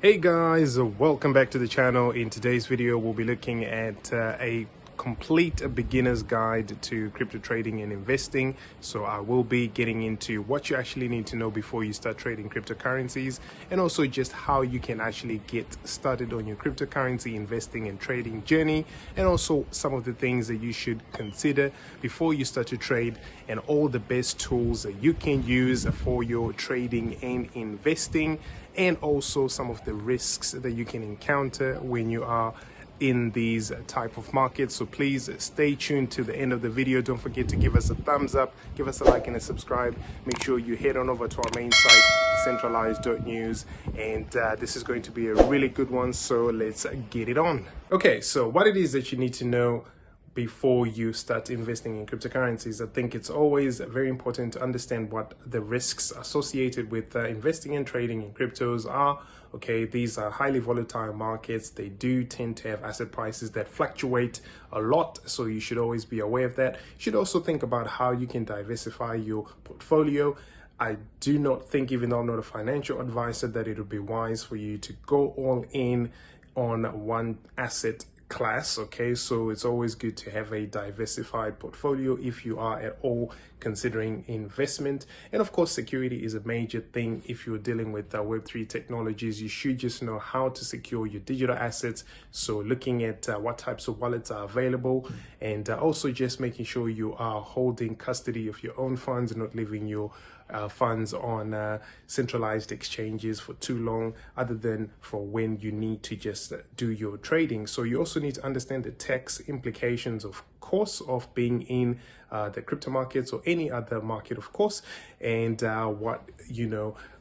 Hey guys, welcome back to the channel. In today's video we'll be looking at a complete beginner's guide to crypto trading and investing. So I will be getting into what you actually need to know before you start trading cryptocurrencies, and also just how you can actually get started on your cryptocurrency investing and trading journey, and also some of the things that you should consider before you start to trade, and all the best tools that you can use for your trading and investing, and also some of the risks that you can encounter when you are in these type of markets. So please stay tuned to the end of the video. Don't forget to give us a thumbs up, give us a like and a subscribe. Make sure you head on over to our main site, decentralized.news, and this is going to be a really good one, so let's get it on. Okay, so what it is that you need to know before you start investing in cryptocurrencies. I think it's always very important to understand what the risks associated with investing and trading in cryptos are. Okay, these are highly volatile markets. They do tend to have asset prices that fluctuate a lot, so you should always be aware of that. You should also think about how you can diversify your portfolio. I do not think, even though I'm not a financial advisor, that it would be wise for you to go all in on one asset class. Okay, so it's always good to have a diversified portfolio if you are at all considering investment. And of course, security is a major thing. If you're dealing with Web3 technologies, you should just know how to secure your digital assets. So looking at what types of wallets are available, and also just making sure you are holding custody of your own funds and not leaving your funds on centralized exchanges for too long, other than for when you need to just do your trading. So you also need to understand the tax implications, of course, of being in the crypto markets or any other market, of course, and what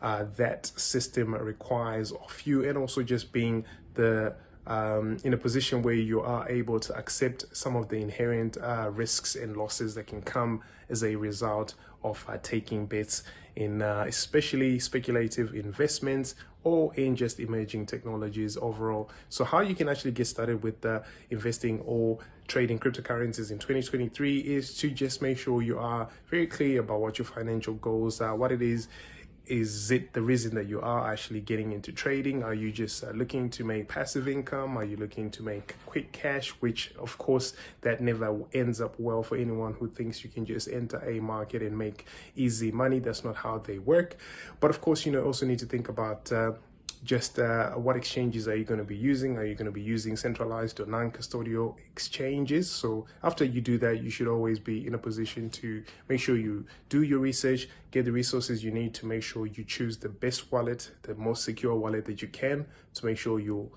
that system requires of you, and also just being in a position where you are able to accept some of the inherent risks and losses that can come as a result of taking bets in especially speculative investments or in just emerging technologies overall. So how you can actually get started with investing or trading cryptocurrencies in 2023 is to just make sure you are very clear about what your financial goals are, what it is. Is it the reason that you are actually getting into trading? Are you just looking to make passive income? Are you looking to make quick cash? Which, of course, that never ends up well for anyone who thinks you can just enter a market and make easy money. That's not how they work. But of course, also need to think about what exchanges are you going to be using? Are you going to be using centralized or non-custodial exchanges? So after you do that, you should always be in a position to make sure you do your research, get the resources you need to make sure you choose the best wallet, the most secure wallet that you can, to make sure you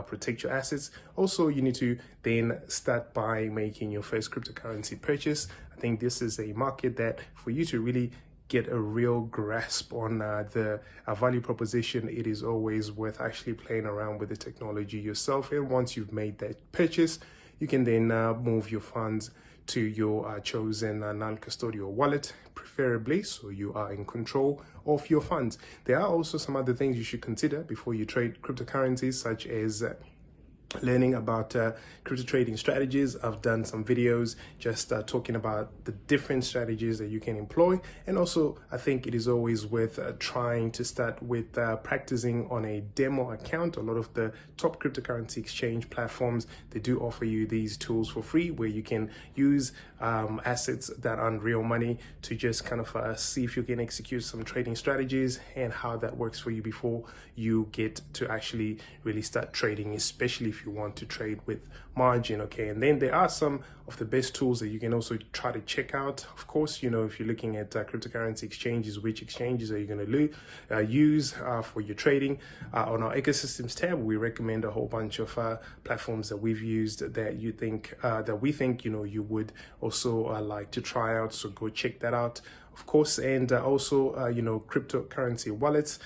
protect your assets. Also, you need to then start by making your first cryptocurrency purchase. I think this is a market that for you to really get a real grasp on the value proposition, it is always worth actually playing around with the technology yourself. And once you've made that purchase, you can then move your funds to your chosen non-custodial wallet, preferably, so you are in control of your funds. There are also some other things you should consider before you trade cryptocurrencies, such as learning about crypto trading strategies. I've done some videos just talking about the different strategies that you can employ, and also I think it is always worth trying to start with practicing on a demo account. A lot of the top cryptocurrency exchange platforms, they do offer you these tools for free, where you can use assets that aren't real money to just kind of see if you can execute some trading strategies and how that works for you before you get to actually really start trading, especially if you want to trade with margin. Okay, and then there are some of the best tools that you can also try to check out. Of course, if you're looking at cryptocurrency exchanges, which exchanges are you going to use for your trading? On our ecosystems tab, we recommend a whole bunch of platforms that we've used that we think you would also like to try out. So go check that out, of course. And also cryptocurrency wallets,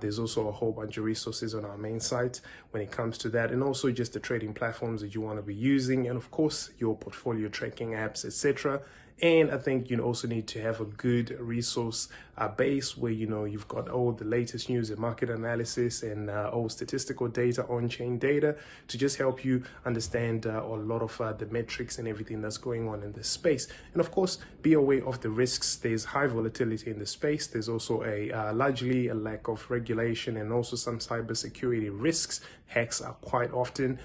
there's also a whole bunch of resources on our main site when it comes to that, and also just the trading platforms that you want to be using, and of course your portfolio tracking apps, etc. And I think you also need to have a good resource base where you've got all the latest news and market analysis and all statistical data, on-chain data, to just help you understand a lot of the metrics and everything that's going on in this space. And of course, be aware of the risks. There's high volatility in the space. There's also largely a lack of regulation and also some cybersecurity risks. Hacks are quite often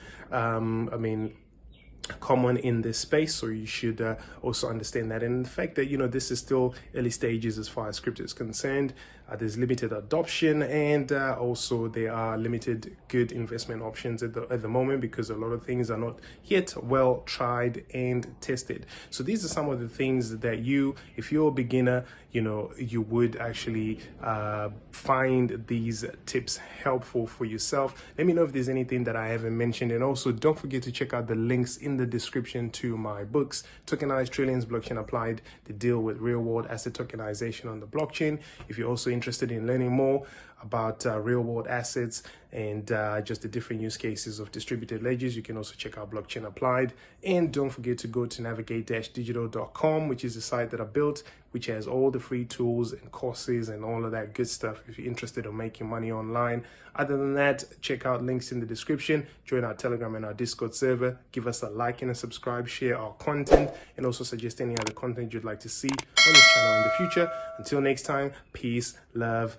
common in this space, so you should also understand that. And the fact that this is still early stages as far as crypto is concerned, there's limited adoption, and also there are limited good investment options at the moment, because a lot of things are not yet well tried and tested. So these are some of the things that if you're a beginner, you would actually find these tips helpful for yourself. Let me know if there's anything that I haven't mentioned, and also don't forget to check out the links in the description to my books, Tokenized Trillions, Blockchain Applied, the deal with real world asset tokenization on the blockchain. If you're also interested in learning more about real world assets and just the different use cases of distributed ledgers, you can also check out Blockchain Applied. And don't forget to go to navigate-digital.com, which is the site that I built, which has all the free tools and courses and all of that good stuff if you're interested in making money online. Other than that, check out links in the description, join our Telegram and our Discord server, give us a like and a subscribe, share our content, and also suggest any other content you'd like to see on this channel in the future. Until next time, peace, love,